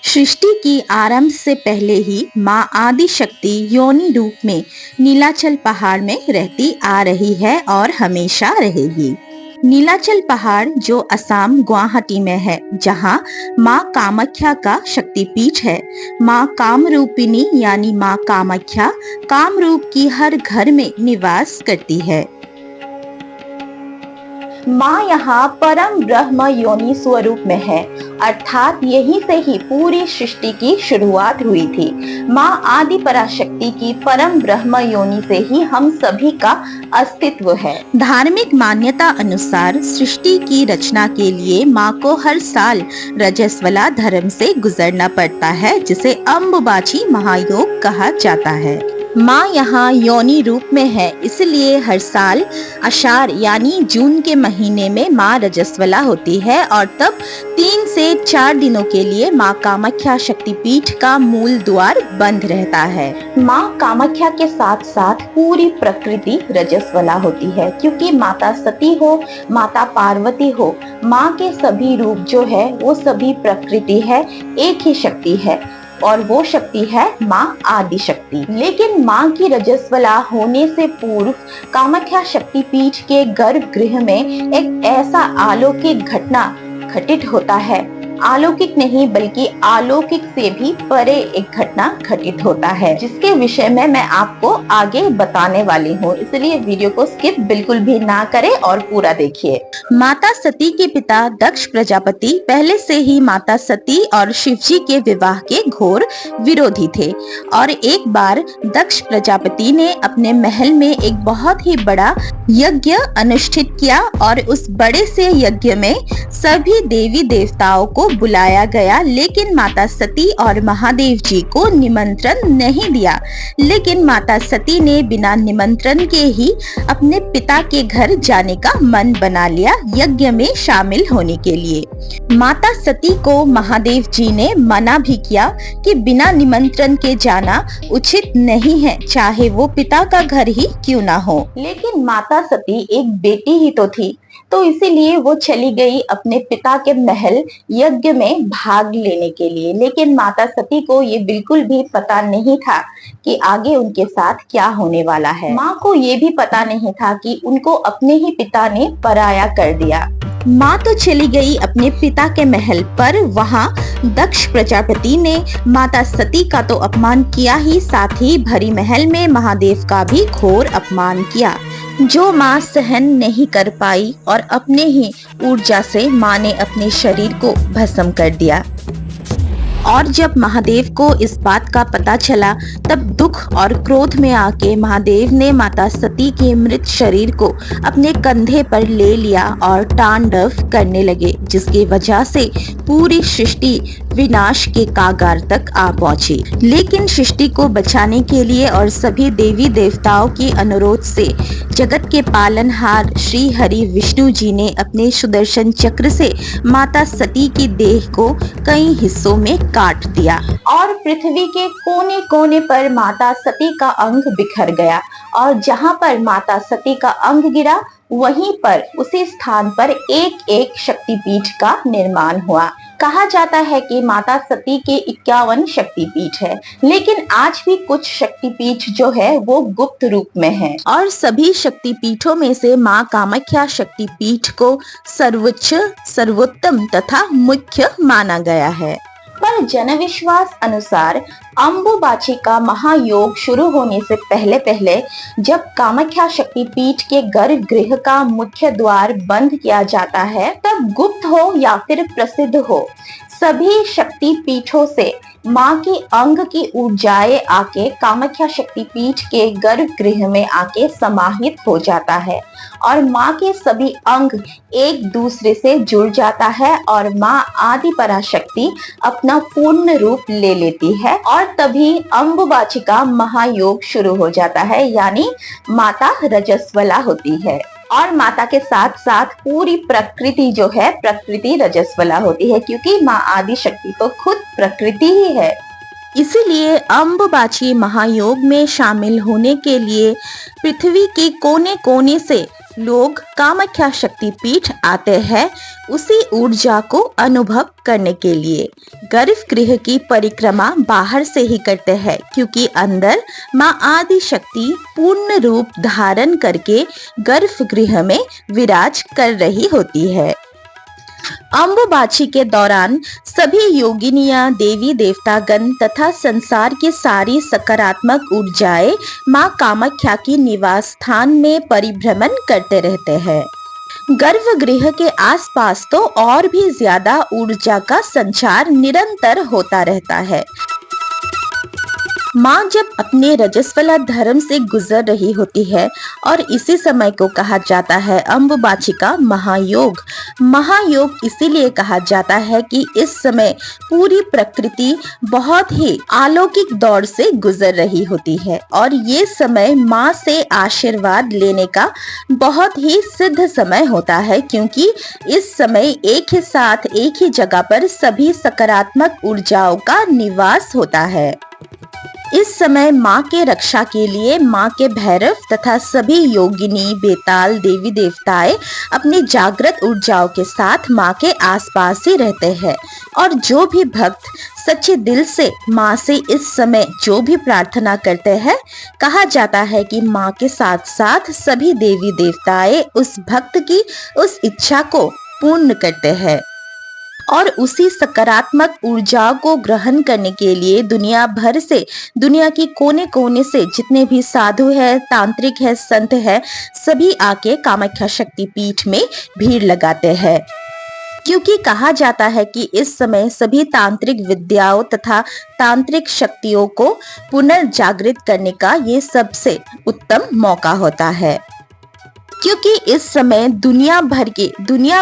सृष्टि की आरंभ से पहले ही माँ आदि शक्ति योनि रूप में नीलाचल पहाड़ में रहती आ रही है और हमेशा रहेगी। नीलाचल पहाड़ जो असम गुवाहाटी में है, जहाँ माँ कामाख्या का शक्तिपीठ है। माँ कामरूपिणी यानी माँ कामाख्या कामरूप की हर घर में निवास करती है। माँ यहाँ परम ब्रह्म योनि स्वरूप में है, अर्थात यहीं से ही पूरी सृष्टि की शुरुआत हुई थी। माँ आदि पराशक्ति की परम ब्रह्म योनि से ही हम सभी का अस्तित्व है। धार्मिक मान्यता अनुसार सृष्टि की रचना के लिए माँ को हर साल रजस्वला धर्म से गुजरना पड़ता है, जिसे अम्बुबाची महायोग कहा जाता है। माँ यहाँ योनि रूप में है, इसलिए हर साल आषाढ़ यानी जून के महीने में माँ रजस्वला होती है और तब 3 से 4 दिनों के लिए माँ कामाख्या शक्तिपीठ का मूल द्वार बंद रहता है। माँ कामाख्या के साथ साथ पूरी प्रकृति रजस्वला होती है, क्योंकि माता सती हो, माता पार्वती हो, माँ के सभी रूप जो है वो सभी प्रकृति है, एक ही शक्ति है और वो शक्ति है माँ आदि शक्ति। लेकिन माँ की रजस्वला होने से पूर्व कामाख्या शक्तिपीठ के गर्भगृह में एक ऐसा अलौकिक घटना घटित होता है। अलौकिक नहीं बल्कि अलौकिक से भी परे एक घटना घटित होता है, जिसके विषय में मैं आपको आगे बताने वाली हूँ, इसलिए वीडियो को स्किप बिल्कुल भी ना करें और पूरा देखिए। माता सती के पिता दक्ष प्रजापति पहले से ही माता सती और शिवजी के विवाह के घोर विरोधी थे और एक बार दक्ष प्रजापति ने अपने महल में एक बहुत ही बड़ा यज्ञ अनुष्ठित किया और उस बड़े से यज्ञ में सभी देवी देवताओं को बुलाया गया, लेकिन माता सती और महादेव जी को निमंत्रण नहीं दिया। लेकिन माता सती ने बिना निमंत्रण के ही अपने पिता के घर जाने का मन बना लिया यज्ञ में शामिल होने के लिए। माता सती को महादेव जी ने मना भी किया कि बिना निमंत्रण के जाना उचित नहीं है, चाहे वो पिता का घर ही क्यों ना हो। लेकिन माता सती एक बेटी ही तो थी, तो इसीलिए वो चली गई अपने पिता के महल यज्ञ में भाग लेने के लिए। लेकिन माता सती को ये बिल्कुल भी पता नहीं था कि आगे उनके साथ क्या होने वाला है। माँ को ये भी पता नहीं था कि उनको अपने ही पिता ने पराया कर दिया। माँ तो चली गई अपने पिता के महल, पर वहाँ दक्ष प्रजापति ने माता सती का तो अपमान किया ही, साथ ही भरी महल में महादेव का भी घोर अपमान किया, जो माँ सहन नहीं कर पाई और अपने ही ऊर्जा से माँ ने अपने शरीर को भस्म कर दिया। और जब महादेव को इस बात का पता चला, तब दुख और क्रोध में आके महादेव ने माता सती के मृत शरीर को अपने कंधे पर ले लिया और तांडव करने लगे, जिसकी वजह से पूरी सृष्टि विनाश के कागार तक आ पहुंची। लेकिन सृष्टि को बचाने के लिए और सभी देवी देवताओं के अनुरोध से जगत के पालनहार श्री हरि विष्णु जी ने अपने सुदर्शन चक्र से माता सती की देह को कई हिस्सों में काट दिया और पृथ्वी के कोने कोने पर माता सती का अंग बिखर गया और जहां पर माता सती का अंग गिरा, वहीं पर उसी स्थान पर एक एक शक्तिपीठ का निर्माण हुआ। कहा जाता है कि माता सती के 51 शक्तिपीठ है, लेकिन आज भी कुछ शक्तिपीठ जो है वो गुप्त रूप में है और सभी शक्तिपीठों में से माँ कामाख्या शक्तिपीठ को सर्वोच्च, सर्वोत्तम तथा मुख्य माना गया है। पर जनविश्वास अनुसार अम्बुबाची का महायोग शुरू होने से पहले पहले जब कामाख्या शक्तिपीठ के गर्भगृह का मुख्य द्वार बंद किया जाता है, तब गुप्त हो या फिर प्रसिद्ध हो, सभी शक्तिपीठों से माँ की अंग की ऊर्जाएं आके कामाख्या शक्तिपीठ के गर्भगृह में आके समाहित हो जाता है और माँ के सभी अंग एक दूसरे से जुड़ जाता है और माँ आदि पराशक्ति अपना पूर्ण रूप ले लेती है और तभी अम्बुबाची का महायोग शुरू हो जाता है, यानी माता रजस्वला होती है और माता के साथ साथ पूरी प्रकृति जो है प्रकृति रजस्वला होती है, क्योंकि माँ आदि शक्ति तो खुद प्रकृति ही है। इसीलिए अम्बुबाची महायोग में शामिल होने के लिए पृथ्वी के कोने कोने से लोग कामाख्या शक्ति पीठ आते हैं उसी ऊर्जा को अनुभव करने के लिए। गर्भगृह की परिक्रमा बाहर से ही करते हैं क्योंकि अंदर मां आदि शक्ति पूर्ण रूप धारण करके गर्भगृह में विराज कर रही होती है। अम्बुबाची के दौरान सभी योगिनियां, देवी देवतागण तथा संसार की सारी सकारात्मक ऊर्जाएं मां कामाख्या की निवास स्थान में परिभ्रमण करते रहते हैं। गर्भगृह के आसपास तो और भी ज्यादा ऊर्जा का संचार निरंतर होता रहता है। माँ जब अपने रजस्वला धर्म से गुजर रही होती है और इसी समय को कहा जाता है अम्बुबाची का महायोग। महायोग इसीलिए कहा जाता है कि इस समय पूरी प्रकृति बहुत ही अलौकिक दौर से गुजर रही होती है और ये समय माँ से आशीर्वाद लेने का बहुत ही सिद्ध समय होता है, क्योंकि इस समय एक ही साथ एक ही जगह पर सभी सकारात्मक ऊर्जाओं का निवास होता है। इस समय माँ के रक्षा के लिए माँ के भैरव तथा सभी योगिनी, बेताल, देवी देवताएं अपनी जागृत ऊर्जाओं के साथ माँ के आसपास ही रहते हैं और जो भी भक्त सच्चे दिल से माँ से इस समय जो भी प्रार्थना करते हैं, कहा जाता है कि माँ के साथ साथ सभी देवी देवताएं उस भक्त की उस इच्छा को पूर्ण करते हैं और उसी सकारात्मक ऊर्जा को ग्रहण करने के लिए दुनिया भर से, दुनिया की कोने कोने से जितने भी साधु है, तांत्रिक है, संत है, सभी आके कामाख्या शक्ति पीठ में भीड़ लगाते हैं। क्योंकि कहा जाता है कि इस समय सभी तांत्रिक विद्याओं तथा तांत्रिक शक्तियों को पुनर्जागृत करने का ये सबसे उत्तम मौका होता है। क्योंकि इस समय दुनिया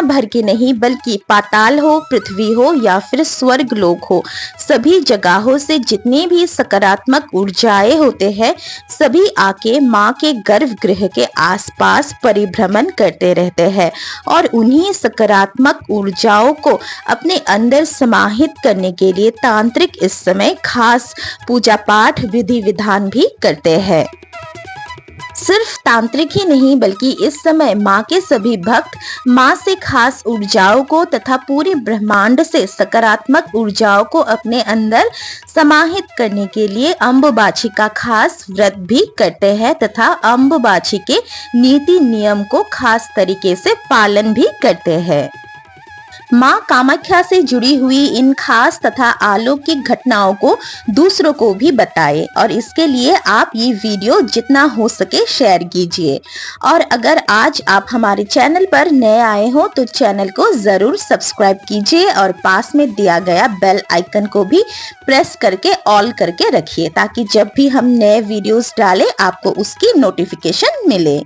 भर के नहीं बल्कि पाताल हो, पृथ्वी हो या फिर स्वर्ग लोक हो, सभी जगहों से जितने भी सकारात्मक ऊर्जाएं होते हैं, सभी आके माँ के गर्भगृह के आसपास परिभ्रमण करते रहते हैं और उन्हीं सकारात्मक ऊर्जाओं को अपने अंदर समाहित करने के लिए तांत्रिक इस समय खास पूजा पाठ विधि विधान भी करते हैं। सिर्फ तांत्रिक ही नहीं बल्कि इस समय माँ के सभी भक्त माँ से खास ऊर्जाओं को तथा पूरे ब्रह्मांड से सकारात्मक ऊर्जाओं को अपने अंदर समाहित करने के लिए अम्बुबाची का खास व्रत भी करते हैं तथा अम्बुबाची के नीति नियम को खास तरीके से पालन भी करते हैं। माँ कामाख्या से जुड़ी हुई इन खास तथा अलौकिक घटनाओं को दूसरों को भी बताएं और इसके लिए आप ये वीडियो जितना हो सके शेयर कीजिए। और अगर आज आप हमारे चैनल पर नए आए हो तो चैनल को जरूर सब्सक्राइब कीजिए और पास में दिया गया बेल आइकन को भी प्रेस करके ऑल करके रखिए ताकि जब भी हम नए वीडियोस डालें आपको उसकी नोटिफिकेशन मिले।